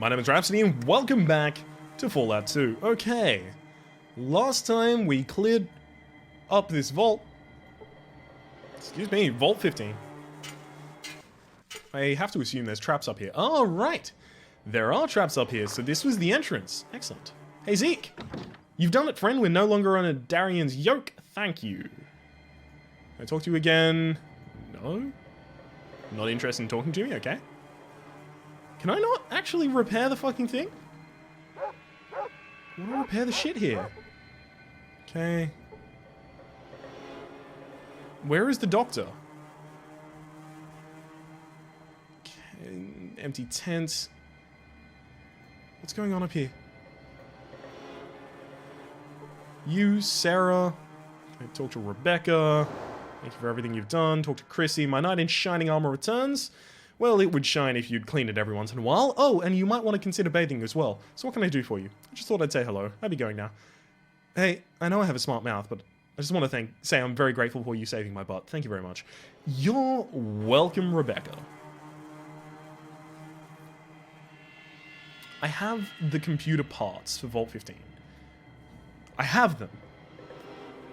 My name is Rhapsody and welcome back to Fallout 2. Okay, last time we cleared up this vault. Excuse me, Vault 15. I have to assume there's traps up here. Oh, right. There are traps up here, so this was the entrance. Excellent. Hey, Zeke. You've done it, friend. We're no longer on a Darian's yoke. Thank you. Can I talk to you again? No? Not interested in talking to me? Okay. Can I not actually repair the fucking thing? I want to repair the shit here. Okay. Where is the doctor? Okay, empty tent. What's going on up here? You, Sarah. I talk to Rebecca. Thank you for everything you've done. Talk to Chrissy. My knight in shining armor returns. Well, it would shine if you'd clean it every once in a while. Oh, and you might want to consider bathing as well. So what can I do for you? I just thought I'd say hello. I'll be going now. Hey, I know I have a smart mouth, but I just want to say I'm very grateful for you saving my butt. Thank you very much. You're welcome, Rebecca. I have the computer parts for Vault 15. I have them.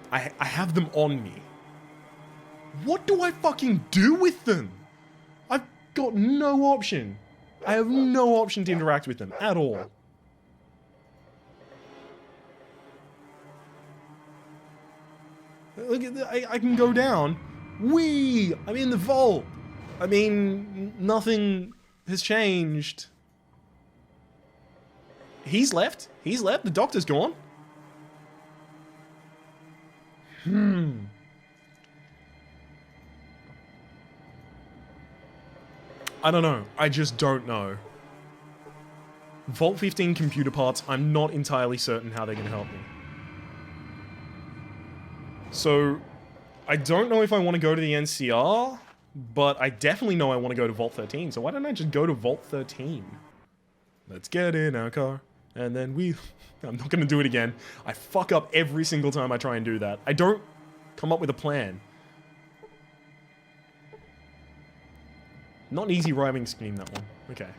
I have them on me. What do I fucking do with them? I've got no option. I have no option to interact with them at all. Look at that. I can go down. Whee! I'm in the vault. I mean, nothing has changed. He's left. He's left. The doctor's gone. I don't know. I just don't know. Vault 15 computer parts, I'm not entirely certain how they're going to help me. So, I don't know if I want to go to the NCR, but I definitely know I want to go to Vault 13, so why don't I just go to Vault 13? Let's get in our car, and then we... I'm not going to do it again. I fuck up every single time I try and do that. I don't come up with a plan. Not an easy rhyming scheme, that one. Okay.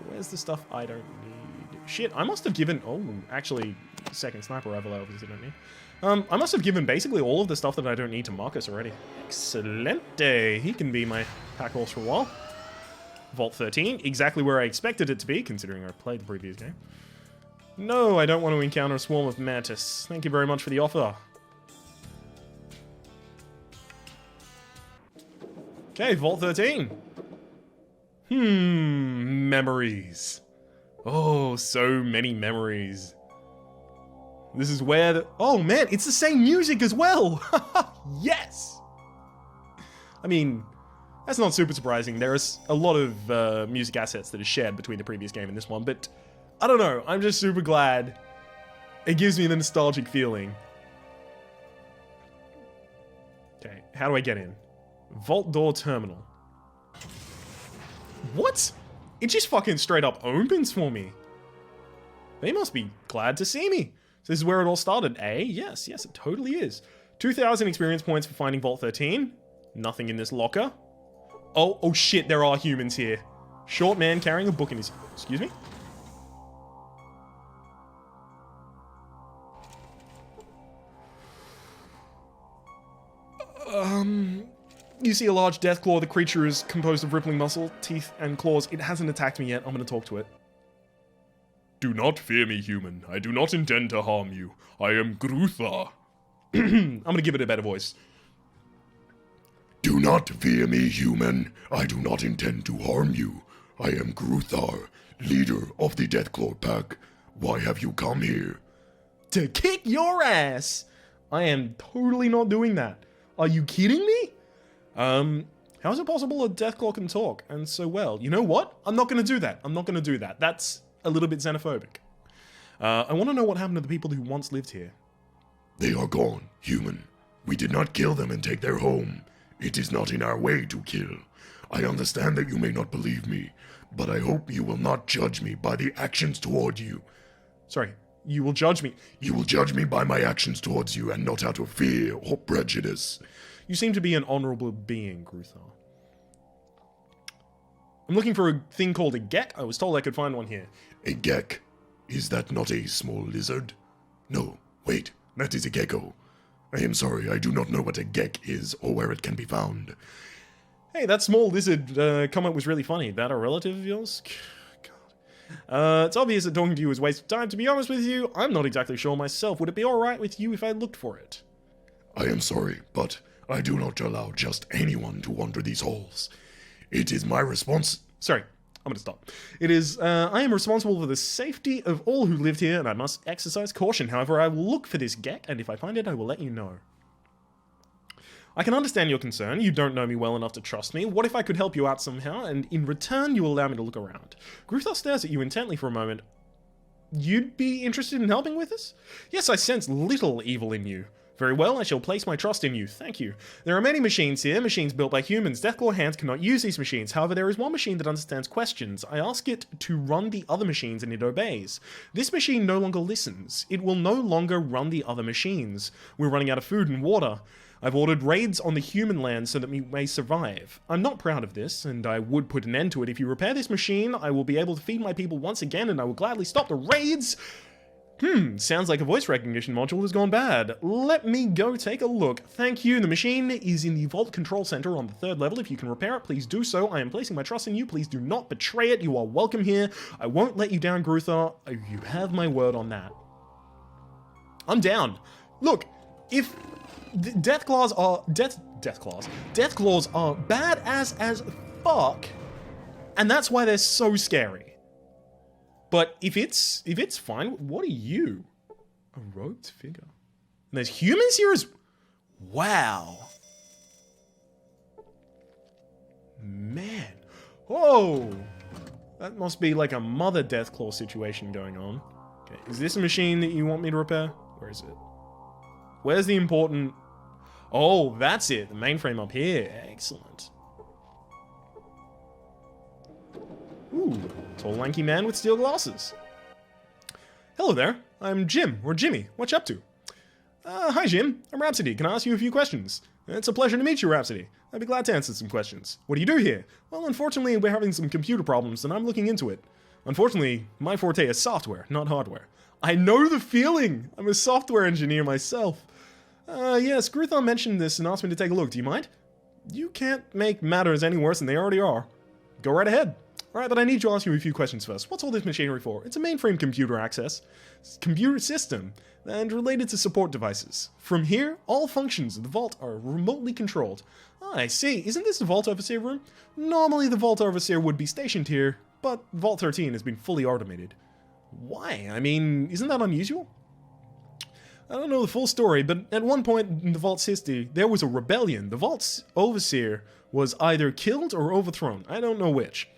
Where's the stuff I don't need? Shit, I must have given... Oh, actually, second sniper rifle I obviously don't need. I must have given basically all of the stuff that I don't need to Marcus already. Excelente. He can be my pack horse for a while. Vault 13, exactly where I expected it to be, considering I played the previous game. No, I don't want to encounter a swarm of mantis. Thank you very much for the offer. Okay, Vault 13. Memories. Oh, so many memories. This is where the... Oh man, it's the same music as well! Yes! I mean, that's not super surprising. There's a lot of music assets that are shared between the previous game and this one, but I don't know, I'm just super glad. It gives me the nostalgic feeling. Okay, how do I get in? Vault door terminal. What? It just fucking straight up opens for me. They must be glad to see me. So this is where it all started, eh? Yes, yes, it totally is. 2,000 experience points for finding Vault 13. Nothing in this locker. Oh shit, there are humans here. Short man carrying a book in his... Excuse me? You see a large death claw. The creature is composed of rippling muscle, teeth, and claws. It hasn't attacked me yet. I'm gonna talk to it. Do not fear me, human. I do not intend to harm you. I am Groot. I'm gonna give it a better voice. Do not fear me, human. I do not intend to harm you. I am Gruthar, leader of the Deathclaw Pack. Why have you come here? To kick your ass! I am totally not doing that. Are you kidding me? How is it possible a Deathclaw can talk, and so well? You know what? I'm not gonna do that. I'm not gonna do that. That's a little bit xenophobic. I want to know what happened to the people who once lived here. They are gone, human. We did not kill them and take their home. It is not in our way to kill. I understand that you may not believe me, but I hope you will not judge me by the actions toward you. Sorry, you will judge me? You will judge me by my actions towards you and not out of fear or prejudice. You seem to be an honorable being, Gruthar. I'm looking for a thing called a gek. I was told I could find one here. A gek? Is that not a small lizard? No, wait, that is a gecko. I am sorry, I do not know what a gek is or where it can be found. Hey, that small lizard comment was really funny. That a relative of yours? God. It's obvious that talking to you is a waste of time. To be honest with you, I'm not exactly sure myself. Would it be alright with you if I looked for it? I am sorry, but I do not allow just anyone to wander these halls. It is my Sorry, I'm gonna stop. It is, I am responsible for the safety of all who lived here, and I must exercise caution. However, I will look for this gek, and if I find it, I will let you know. I can understand your concern. You don't know me well enough to trust me. What if I could help you out somehow, and in return, you allow me to look around? Groot stares at you intently for a moment. You'd be interested in helping with this? Yes, I sense little evil in you. Very well, I shall place my trust in you. Thank you. There are many machines here, machines built by humans. Deathclaw hands cannot use these machines. However, there is one machine that understands questions. I ask it to run the other machines and it obeys. This machine no longer listens. It will no longer run the other machines. We're running out of food and water. I've ordered raids on the human land so that we may survive. I'm not proud of this, and I would put an end to it. If you repair this machine, I will be able to feed my people once again, and I will gladly stop the raids. Sounds like a voice recognition module has gone bad. Let me go take a look. Thank you. The machine is in the vault control center on the 3rd level. If you can repair it, please do so. I am placing my trust in you. Please do not betray it. You are welcome here. I won't let you down, Grootha. You have my word on that. I'm down. Look, if Deathclaws are Deathclaws are badass as fuck, and that's why they're so scary. But if it's fine, what are you? A robed figure. And there's humans here as... Wow. Man. Oh. That must be like a mother Deathclaw situation going on. Okay, is this a machine that you want me to repair? Where is it? Where's the important... Oh, that's it. The mainframe up here. Excellent. Ooh, tall lanky man with steel glasses. Hello there, I'm Jim, or Jimmy. What you up to? Hi Jim, I'm Rhapsody. Can I ask you a few questions? It's a pleasure to meet you, Rhapsody. I'd be glad to answer some questions. What do you do here? Well, unfortunately, we're having some computer problems, and I'm looking into it. Unfortunately, my forte is software, not hardware. I know the feeling! I'm a software engineer myself. Yes, Grootha mentioned this and asked me to take a look. Do you mind? You can't make matters any worse than they already are. Go right ahead. Alright, but I need to ask you a few questions first. What's all this machinery for? It's a mainframe computer access, computer system, and related to support devices. From here, all functions of the vault are remotely controlled. I see. Isn't this the Vault Overseer room? Normally the Vault Overseer would be stationed here, but Vault 13 has been fully automated. Why? I mean, isn't that unusual? I don't know the full story, but at one point in the Vault's history, there was a rebellion. The Vault's Overseer was either killed or overthrown. I don't know which.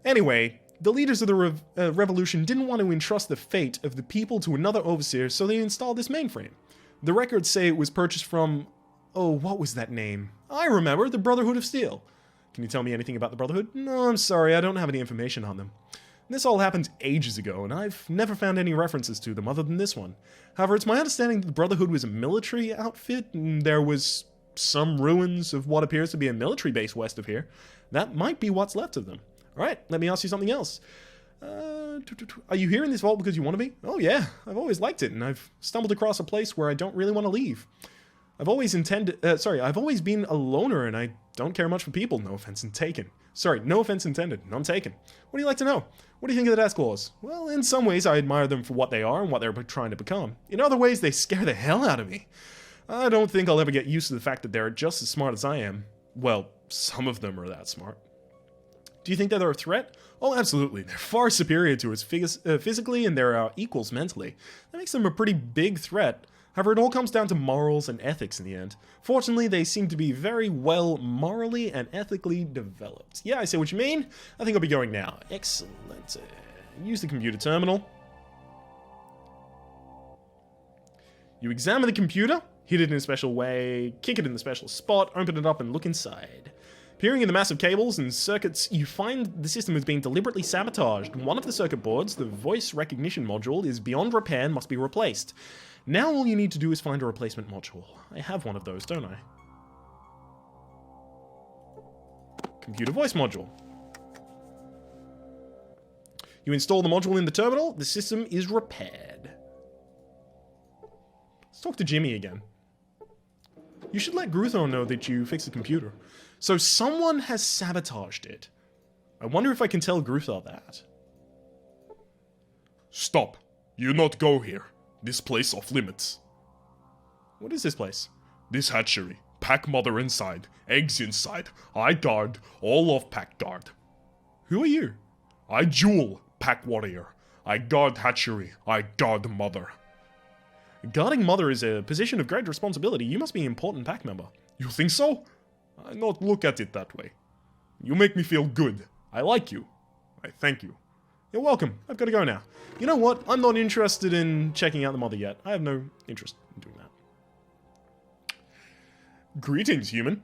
Anyway, the leaders of the revolution didn't want to entrust the fate of the people to another overseer, so they installed this mainframe. The records say it was purchased from... Oh, what was that name? I remember, the Brotherhood of Steel. Can you tell me anything about the Brotherhood? No, I'm sorry, I don't have any information on them. This all happened ages ago, and I've never found any references to them other than this one. However, it's my understanding that the Brotherhood was a military outfit, and there was some ruins of what appears to be a military base west of here. That might be what's left of them. Alright, let me ask you something else. Are you here in this vault because you want to be? Oh yeah, I've always liked it, and I've stumbled across a place where I don't really want to leave. I've always been a loner, and I don't care much for people, no offense taken. Sorry, no offense intended, none taken. What do you like to know? What do you think of the Deathclaws? Well, in some ways I admire them for what they are and what they're trying to become. In other ways, they scare the hell out of me. I don't think I'll ever get used to the fact that they're just as smart as I am. Well, some of them are that smart. Do you think that they're a threat? Oh, absolutely. They're far superior to us physically, and they're equals mentally. That makes them a pretty big threat. However, it all comes down to morals and ethics in the end. Fortunately, they seem to be very well morally and ethically developed. Yeah, I see what you mean. I think I'll be going now. Excellent. Use the computer terminal. You examine the computer, hit it in a special way, kick it in the special spot, open it up and look inside. Peering in the massive cables and circuits, you find the system has been deliberately sabotaged. One of the circuit boards, the voice recognition module, is beyond repair and must be replaced. Now all you need to do is find a replacement module. I have one of those, don't I? Computer voice module. You install the module in the terminal, the system is repaired. Let's talk to Jimmy again. You should let Groot know that you fixed the computer. So someone has sabotaged it. I wonder if I can tell Groot that. Stop. You not go here. This place off limits. What is this place? This hatchery. Pack mother inside. Eggs inside. I guard. All of pack guard. Who are you? I Jewel. Pack warrior. I guard hatchery. I guard mother. Guarding mother is a position of great responsibility. You must be an important pack member. You think so? I not look at it that way. You make me feel good. I like you. I thank you. You're welcome. I've got to go now. You know what? I'm not interested in checking out the mother yet. I have no interest in doing that. Greetings, human.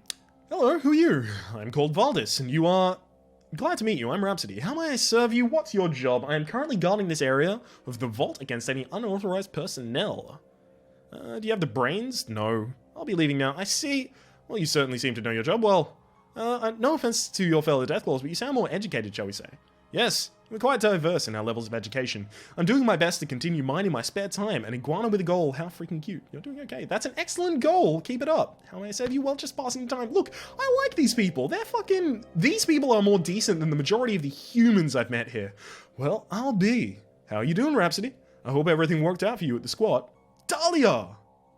Hello, who are you? I'm called Valdis, and you are... Glad to meet you, I'm Rhapsody. How may I serve you? What's your job? I am currently guarding this area of the vault against any unauthorized personnel. Do you have the brains? No. I'll be leaving now. I see... Well, you certainly seem to know your job well. No offense to your fellow Deathclaws, but you sound more educated, shall we say. Yes, we're quite diverse in our levels of education. I'm doing my best to continue mine in my spare time. An iguana with a goal. How freaking cute. You're doing okay. That's an excellent goal. Keep it up. How may I serve you? Well, just passing the time. Look, I like these people. They're fucking... These people are more decent than the majority of the humans I've met here. Well, I'll be. How are you doing, Rhapsody? I hope everything worked out for you at the squat. Dahlia!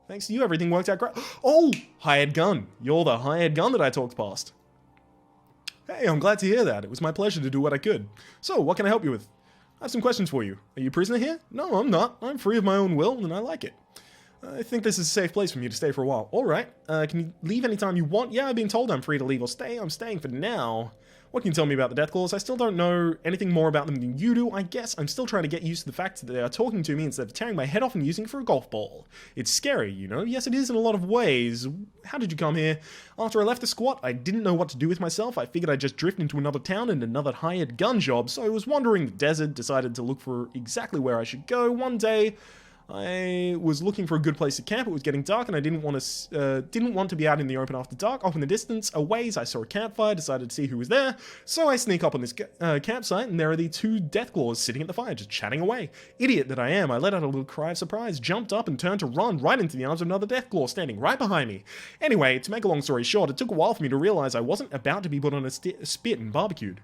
Thanks to you, everything worked out great. Oh! Hired gun. You're the hired gun that I talked past. Hey, I'm glad to hear that. It was my pleasure to do what I could. So, what can I help you with? I have some questions for you. Are you a prisoner here? No, I'm not. I'm free of my own will, and I like it. I think this is a safe place for me to stay for a while. Alright, can you leave anytime you want? Yeah, I've been told I'm free to leave or stay. I'm staying for now. What can you tell me about the Deathclaws? I still don't know anything more about them than you do. I guess I'm still trying to get used to the fact that they are talking to me instead of tearing my head off and using it for a golf ball. It's scary, you know? Yes, it is in a lot of ways. How did you come here? After I left the squat, I didn't know what to do with myself. I figured I'd just drift into another town and another hired gun job, so I was wandering the desert, decided to look for exactly where I should go. One day, I was looking for a good place to camp. It was getting dark, and I didn't want to be out in the open after dark. Off in the distance, a ways, I saw a campfire. Decided to see who was there. So I sneak up on this campsite, and there are the two Deathclaws sitting at the fire, just chatting away. Idiot that I am! I let out a little cry of surprise, jumped up, and turned to run right into the arms of another Deathclaw standing right behind me. Anyway, to make a long story short, it took a while for me to realize I wasn't about to be put on a spit and barbecued.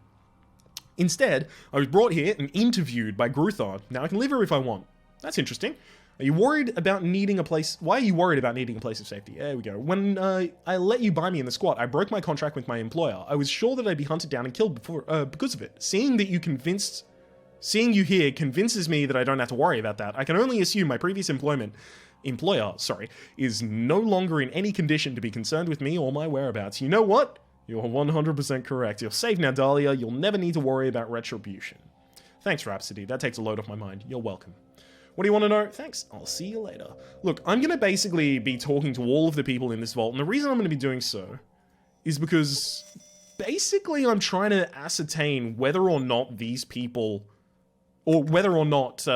Instead, I was brought here and interviewed by Groot. Now I can live here if I want. That's interesting. Are you worried about needing a place? Why are you worried about needing a place of safety? There we go. When I let you buy me in the squat, I broke my contract with my employer. I was sure that I'd be hunted down and killed because of it. Seeing you here convinces me that I don't have to worry about that. I can only assume my previous employer, is no longer in any condition to be concerned with me or my whereabouts. You know what? You're 100% correct. You're safe now, Dahlia. You'll never need to worry about retribution. Thanks, Rhapsody. That takes a load off my mind. You're welcome. What do you want to know? Thanks. I'll see you later. Look, I'm going to basically be talking to all of the people in this vault, and the reason I'm going to be doing so is because basically I'm trying to ascertain whether or not these people, or whether or not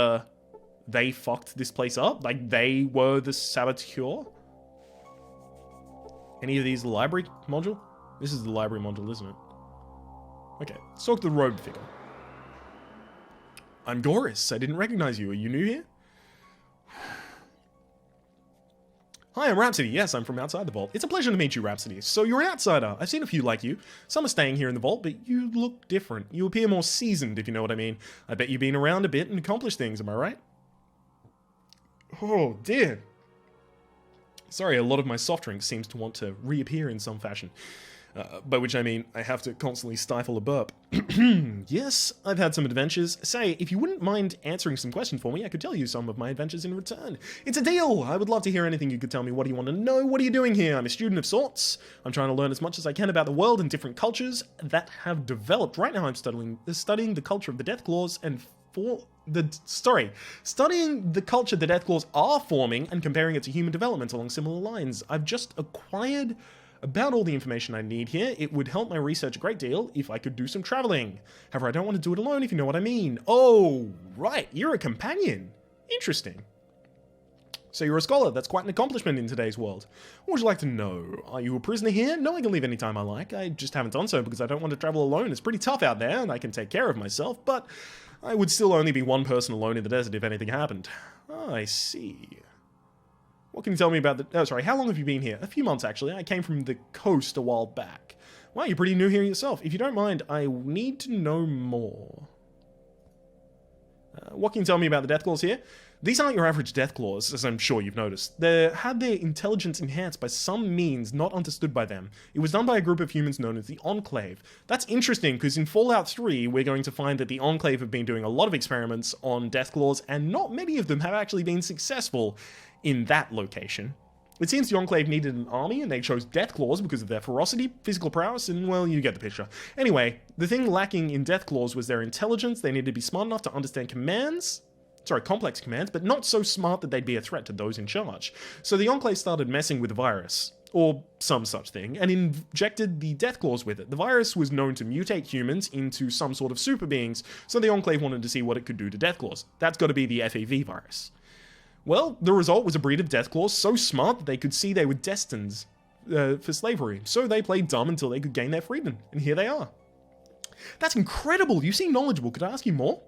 they fucked this place up. Like, they were the saboteur. Any of these library module? This is the library module, isn't it? Okay, let's talk to the robed figure. I'm Goris. I didn't recognize you. Are you new here? Hi, I'm Rhapsody. Yes, I'm from outside the vault. It's a pleasure to meet you, Rhapsody. So you're an outsider. I've seen a few like you. Some are staying here in the vault, but you look different. You appear more seasoned, if you know what I mean. I bet you've been around a bit and accomplished things, am I right? Oh, dear. Sorry, a lot of my soft drink seems to want to reappear in some fashion. By which I mean, I have to constantly stifle a burp. Yes, I've had some adventures. Say, if you wouldn't mind answering some questions for me, I could tell you some of my adventures in return. It's a deal! I would love to hear anything you could tell me. What do you want to know? What are you doing here? I'm a student of sorts. I'm trying to learn as much as I can about the world and different cultures that have developed. Right now I'm studying the culture of the Deathclaws and studying the culture the Deathclaws are forming and comparing it to human development along similar lines. I've just acquired about all the information I need here. It would help my research a great deal if I could do some traveling. However, I don't want to do it alone, if you know what I mean. Oh, right, you're a companion. Interesting. So you're a scholar. That's quite an accomplishment in today's world. What would you like to know? Are you a prisoner here? No, I can leave anytime I like. I just haven't done so because I don't want to travel alone. It's pretty tough out there, and I can take care of myself, but I would still only be one person alone in the desert if anything happened. Oh, I see. What can you tell me about the... Oh, sorry, how long have you been here? A few months, actually. I came from the coast a while back. Wow, you're pretty new here yourself. If you don't mind, I need to know more. What can you tell me about the Deathclaws here? These aren't your average Deathclaws, as I'm sure you've noticed. They had their intelligence enhanced by some means not understood by them. It was done by a group of humans known as the Enclave. That's interesting, because in Fallout 3, we're going to find that the Enclave have been doing a lot of experiments on Deathclaws, and not many of them have actually been successful in that location. It seems the Enclave needed an army, and they chose Deathclaws because of their ferocity, physical prowess, and, well, you get the picture. Anyway, the thing lacking in Deathclaws was their intelligence. They needed to be smart enough to understand complex commands, but not so smart that they'd be a threat to those in charge. So the Enclave started messing with the virus, or some such thing, and injected the Deathclaws with it. The virus was known to mutate humans into some sort of super beings, so the Enclave wanted to see what it could do to Deathclaws. That's got to be the FEV virus. Well, the result was a breed of Deathclaws so smart that they could see they were destined for slavery. So they played dumb until they could gain their freedom. And here they are. That's incredible. You seem knowledgeable. Could I ask you more?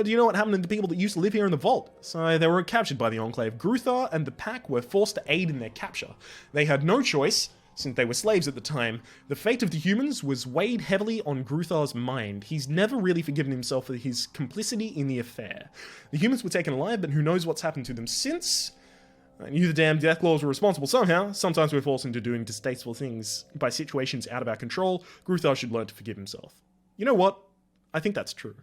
Do you know what happened to the people that used to live here in the vault? So they were captured by the Enclave. Groot and the pack were forced to aid in their capture. They had no choice, since they were slaves at the time. The fate of the humans was weighed heavily on Gruthar's mind. He's never really forgiven himself for his complicity in the affair. The humans were taken alive, but who knows what's happened to them since? I knew the damn Deathclaws were responsible somehow. Sometimes we're forced into doing distasteful things by situations out of our control. Gruthar should learn to forgive himself. You know what? I think that's true.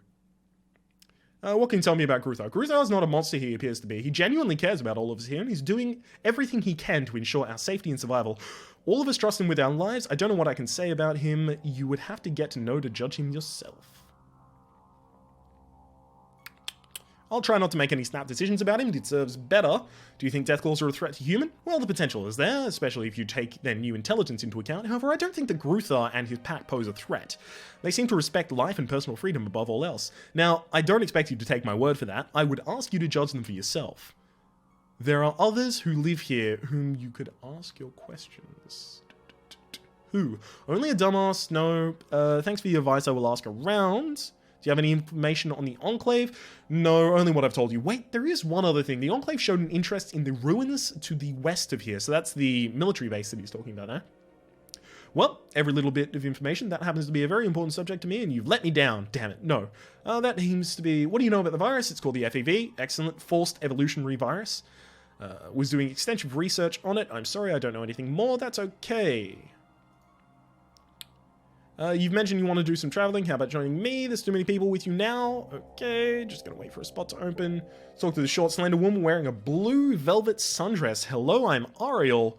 What can you tell me about Gruthar? Gruthar is not a monster he appears to be. He genuinely cares about all of us here, and he's doing everything he can to ensure our safety and survival. All of us trust him with our lives. I don't know what I can say about him. You would have to get to know to judge him yourself. I'll try not to make any snap decisions about him. He deserves better. Do you think Deathclaws are a threat to human? Well, the potential is there, especially if you take their new intelligence into account. However, I don't think that Gruthar and his pack pose a threat. They seem to respect life and personal freedom above all else. Now, I don't expect you to take my word for that. I would ask you to judge them for yourself. There are others who live here whom you could ask your questions. Who? Only a dumbass? No. Thanks for your advice. I will ask around. Do you have any information on the Enclave? No, only what I've told you. Wait, there is one other thing. The Enclave showed an interest in the ruins to the west of here. So that's the military base that he's talking about there. Well, every little bit of information, that happens to be a very important subject to me, and you've let me down. Damn it, no. That seems to be... What do you know about the virus? It's called the FEV. Excellent. Forced evolutionary virus. Was doing extensive research on it. I'm sorry I don't know anything more. That's okay. You've mentioned you want to do some traveling. How about joining me? There's too many people with you now. Okay, just gonna wait for a spot to open. Talk to the short, slender woman wearing a blue velvet sundress. Hello, I'm Ariel.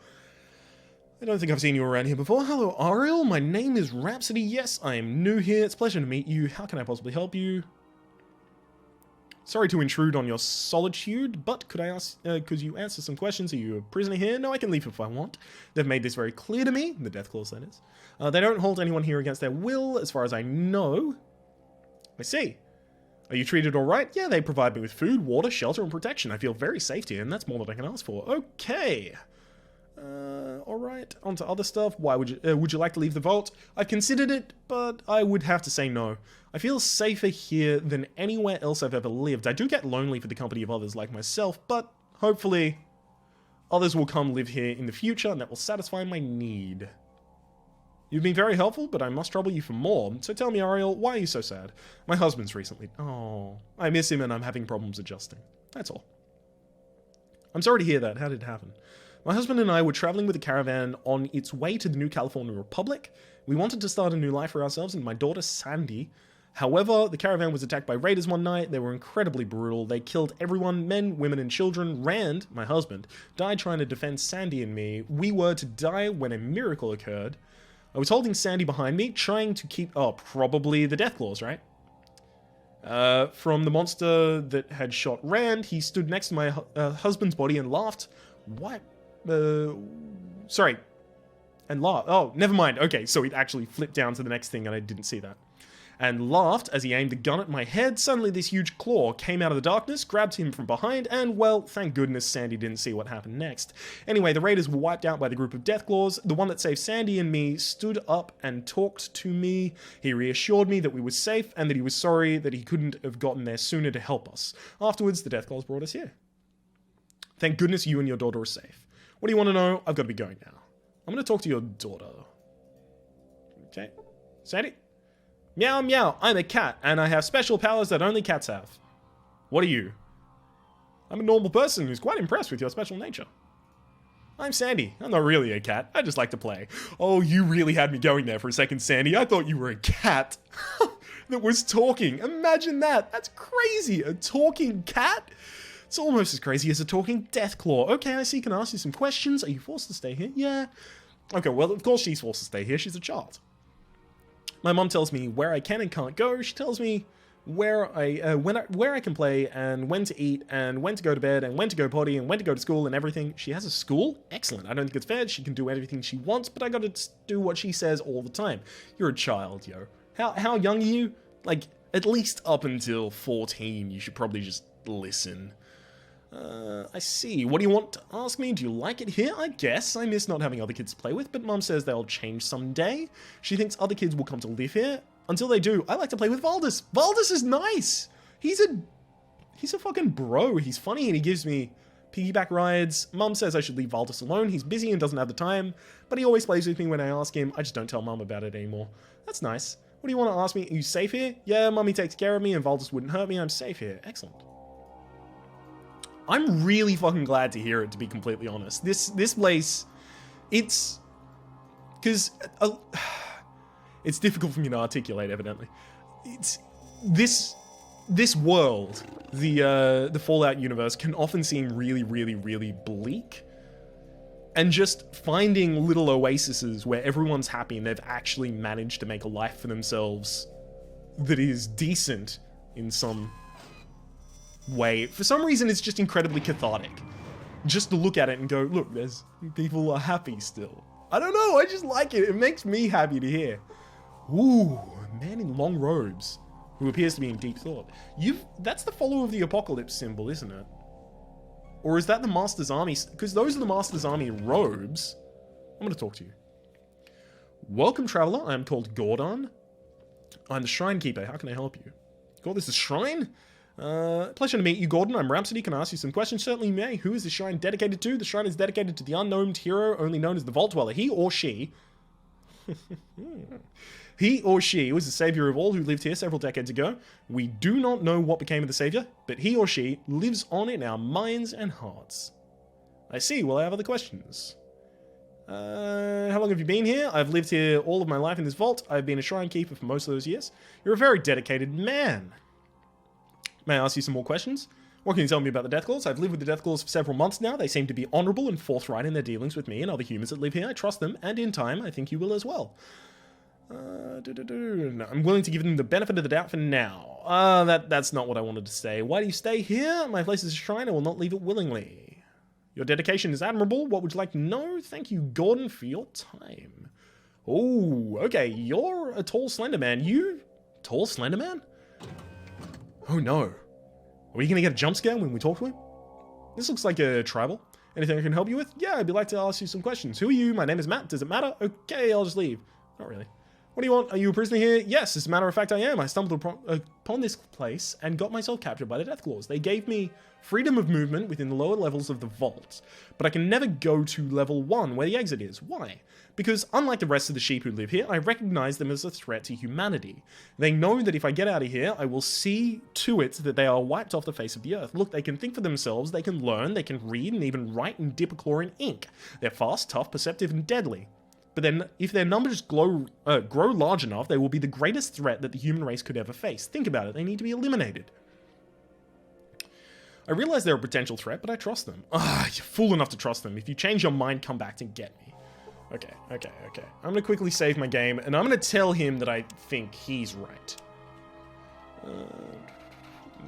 I don't think I've seen you around here before. Hello, Ariel. My name is Rhapsody. Yes, I am new here. It's a pleasure to meet you. How can I possibly help you? Sorry to intrude on your solitude, but could you answer some questions? Are you a prisoner here? No, I can leave if I want. They've made this very clear to me, the Deathclaws, that is. They don't hold anyone here against their will, as far as I know. I see. Are you treated alright? Yeah, they provide me with food, water, shelter, and protection. I feel very safe here, and that's more than I can ask for. Okay. Alright, on to other stuff. Why would you like to leave the vault? I've considered it, but I would have to say no. I feel safer here than anywhere else I've ever lived. I do get lonely for the company of others like myself, but hopefully others will come live here in the future, and that will satisfy my need. You've been very helpful, but I must trouble you for more. So tell me, Ariel, why are you so sad? My husband's recently... Oh, I miss him and I'm having problems adjusting. That's all. I'm sorry to hear that. How did it happen? My husband and I were traveling with a caravan on its way to the New California Republic. We wanted to start a new life for ourselves and my daughter, Sandy. However, the caravan was attacked by raiders one night. They were incredibly brutal. They killed everyone, men, women, and children. Rand, my husband, died trying to defend Sandy and me. We were to die when a miracle occurred. I was holding Sandy behind me, trying to keep... Oh, probably the Deathclaws, right? From the monster that had shot Rand, he stood next to my husband's body and laughed. What? Sorry. And laughed. Oh, never mind. Okay, so it actually flipped down to the next thing and I didn't see that. and laughed as he aimed the gun at my head. Suddenly this huge claw came out of the darkness, grabbed him from behind, and well, thank goodness Sandy didn't see what happened next. Anyway, the raiders were wiped out by the group of Deathclaws. The one that saved Sandy and me stood up and talked to me. He reassured me that we were safe and that he was sorry that he couldn't have gotten there sooner to help us. Afterwards, the Deathclaws brought us here. Thank goodness you and your daughter are safe. What do you want to know? I've got to be going now. I'm going to talk to your daughter. Okay. Sandy? Meow meow, I'm a cat, and I have special powers that only cats have. What are you? I'm a normal person who's quite impressed with your special nature. I'm Sandy. I'm not really a cat. I just like to play. Oh, you really had me going there for a second, Sandy. I thought you were a cat that was talking. Imagine that. That's crazy. A talking cat? It's almost as crazy as a talking Deathclaw. Okay, I see. Can I ask you some questions? Are you forced to stay here? Yeah. Okay, well, of course she's forced to stay here. She's a child. My mom tells me where I can and can't go. She tells me where I can play and when to eat and when to go to bed and when to go potty and when to go to school and everything. She has a school? Excellent. I don't think it's fair. She can do everything she wants, but I gotta do what she says all the time. You're a child, yo. How young are you? Like, at least up until 14, you should probably just listen. I see. What do you want to ask me? Do you like it here? I guess. I miss not having other kids to play with, but Mum says they'll change someday. She thinks other kids will come to live here. Until they do, I like to play with Valdis. Valdis is nice! He's a fucking bro. He's funny and he gives me piggyback rides. Mum says I should leave Valdis alone. He's busy and doesn't have the time, but he always plays with me when I ask him. I just don't tell Mum about it anymore. That's nice. What do you want to ask me? Are you safe here? Yeah, Mummy takes care of me and Valdis wouldn't hurt me. I'm safe here. Excellent. I'm really fucking glad to hear it, to be completely honest. This place, it's... Because... it's difficult for me to articulate, evidently. It's... This world, the Fallout universe, can often seem really, really, really bleak. And just finding little oases where everyone's happy and they've actually managed to make a life for themselves that is decent in some... way. For some reason, it's just incredibly cathartic. Just to look at it and go, look, there's people are happy still. I don't know, I just like it. It makes me happy to hear. Ooh, a man in long robes who appears to be in deep thought. That's the follower of the apocalypse symbol, isn't it? Or is that the Master's Army? Because those are the Master's Army robes. I'm going to talk to you. Welcome, traveler. I am called Gordon. I'm the Shrine Keeper. How can I help you? God, this is Shrine? Pleasure to meet you, Gordon. I'm Rhapsody. Can I ask you some questions? Certainly you may. Who is the shrine dedicated to? The shrine is dedicated to the unknown hero, only known as the Vault Dweller. He or she... he or she was the savior of all who lived here several decades ago. We do not know what became of the savior, but he or she lives on in our minds and hearts. I see. Well, I have other questions. How long have you been here? I've lived here all of my life in this vault. I've been a shrine keeper for most of those years. You're a very dedicated man. May I ask you some more questions? What can you tell me about the Deathclaws? I've lived with the Deathclaws for several months now. They seem to be honorable and forthright in their dealings with me and other humans that live here. I trust them, and in time, I think you will as well. No, I'm willing to give them the benefit of the doubt for now. That's not what I wanted to say. Why do you stay here? My place is a shrine. I will not leave it willingly. Your dedication is admirable. What would you like to know? Thank you, Gordon, for your time. Oh, okay. You're a tall, slender man. You? Tall, slender man? Oh no. Are we gonna get a jump scare when we talk to him? This looks like a tribal. Anything I can help you with? Yeah, I'd like to ask you some questions. Who are you? My name is Matt. Does it matter? Okay, I'll just leave. Not really. What do you want? Are you a prisoner here? Yes, as a matter of fact I am. I stumbled upon this place and got myself captured by the Deathclaws. They gave me freedom of movement within the lower levels of the vault, but I can never go to level 1 where the exit is. Why? Because unlike the rest of the sheep who live here, I recognize them as a threat to humanity. They know that if I get out of here, I will see to it that they are wiped off the face of the earth. Look, they can think for themselves, they can learn, they can read, and even write and dip a claw in ink. They're fast, tough, perceptive, and deadly. But then, if their numbers grow large enough, they will be the greatest threat that the human race could ever face. Think about it, they need to be eliminated. I realize they're a potential threat, but I trust them. You're fool enough to trust them. If you change your mind, come back to get me. Okay. I'm gonna quickly save my game, and I'm gonna tell him that I think he's right.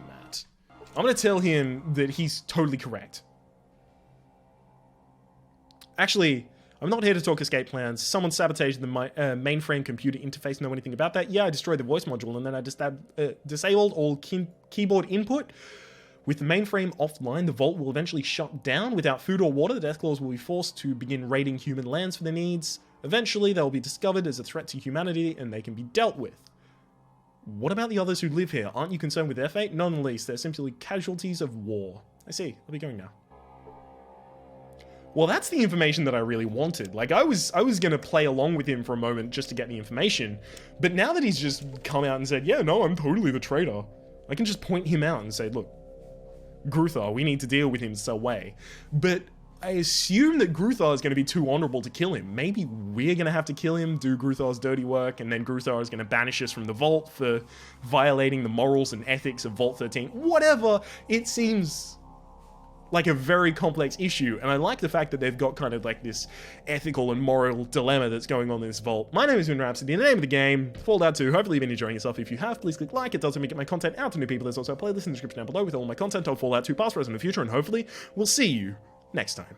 Matt. I'm gonna tell him that he's totally correct. Actually, I'm not here to talk escape plans. Someone sabotaged the mainframe computer interface. Know anything about that? Yeah, I destroyed the voice module, and then I just disabled all keyboard input. With the mainframe offline, the vault will eventually shut down. Without food or water, the Deathclaws will be forced to begin raiding human lands for their needs. Eventually, they will be discovered as a threat to humanity, and they can be dealt with. What about the others who live here? Aren't you concerned with their fate? None the least. They're simply casualties of war. I see. I'll be going now. Well, that's the information that I really wanted. Like, I was gonna play along with him for a moment just to get the information, but now that he's just come out and said, yeah, no, I'm totally the traitor, I can just point him out and say, look, Gruthar, we need to deal with him some way. But I assume that Gruthar is going to be too honorable to kill him. Maybe we're going to have to kill him, do Gruthar's dirty work, and then Gruthar is going to banish us from the vault for violating the morals and ethics of Vault 13. Whatever, it seems like a very complex issue, and I like the fact that they've got kind of like this ethical and moral dilemma that's going on in this vault. My name has been Rhapsody, and the name of the game, Fallout 2. Hopefully you've been enjoying yourself. If you have, please click like. It does help me get my content out to new people. There's also a playlist in the description down below with all my content on Fallout 2 past, present, and future, and hopefully we'll see you next time.